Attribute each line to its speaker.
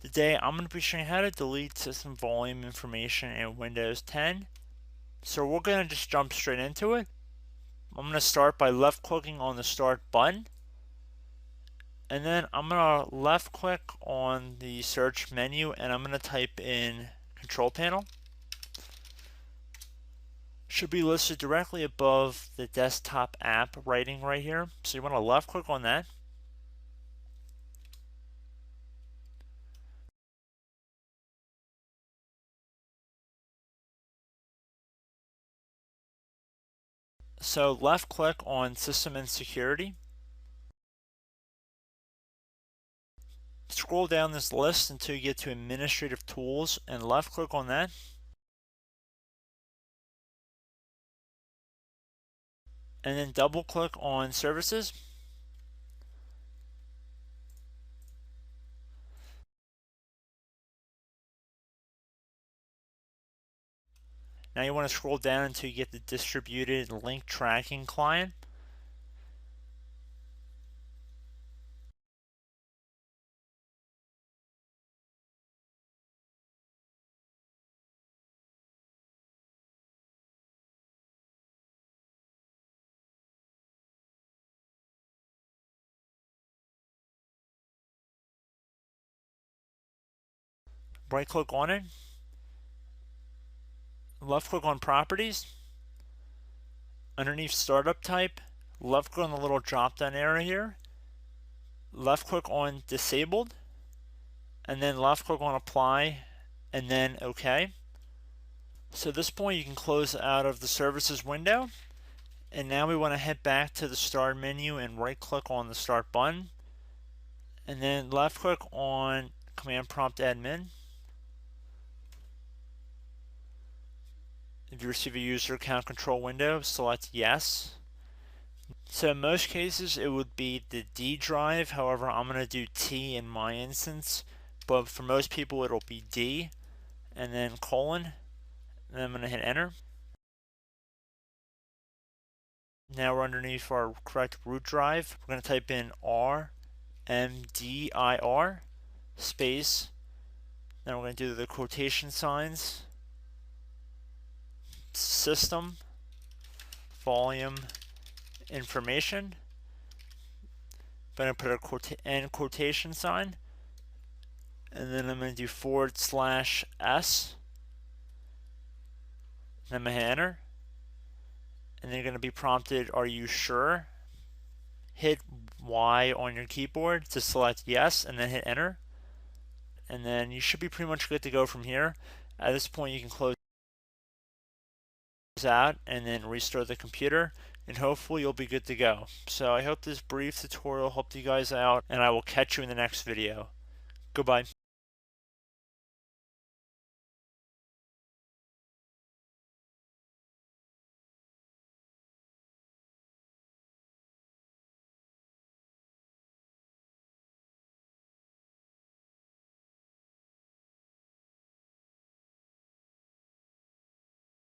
Speaker 1: Today I'm going to be showing you how to delete system volume information in Windows 10. So we're going to just jump straight into it. I'm going to start by left clicking on the start button, and then I'm going to left click on the search menu and I'm going to type in control panel. Should be listed directly above the desktop app writing right here. So you want to left click on that. So left click on System and Security. Scroll down this list until you get to Administrative Tools and left click on that. And then double click on Services. Now you want to scroll down until you get the Distributed Link Tracking Client. Right click on it. Left click on Properties. Underneath Startup Type, left click on the little drop down area here. Left click on Disabled. And then left click on Apply. And then OK. So at this point you can close out of the Services window. And now we want to head back to the Start menu and right click on the Start button. And then left click on Command Prompt Admin. If you receive a user account control window, select Yes. So in most cases it would be the D drive, however I'm going to do T in my instance, but for most people it'll be D, and then colon, and then I'm going to hit enter. Now we're underneath our correct root drive. We're going to type in RMDIR space, then we're going to do the quotation signs, system volume information. I'm going to put a end quotation sign, and then I'm going to do /S, and I'm going to hit enter, and then you're going to be prompted, are you sure? Hit Y on your keyboard to select yes, and then hit enter, and then you should be pretty much good to go from here. At this point you can close out and then restore the computer, and hopefully you'll be good to go. So I hope this brief tutorial helped you guys out, and I will catch you in the next video. Goodbye.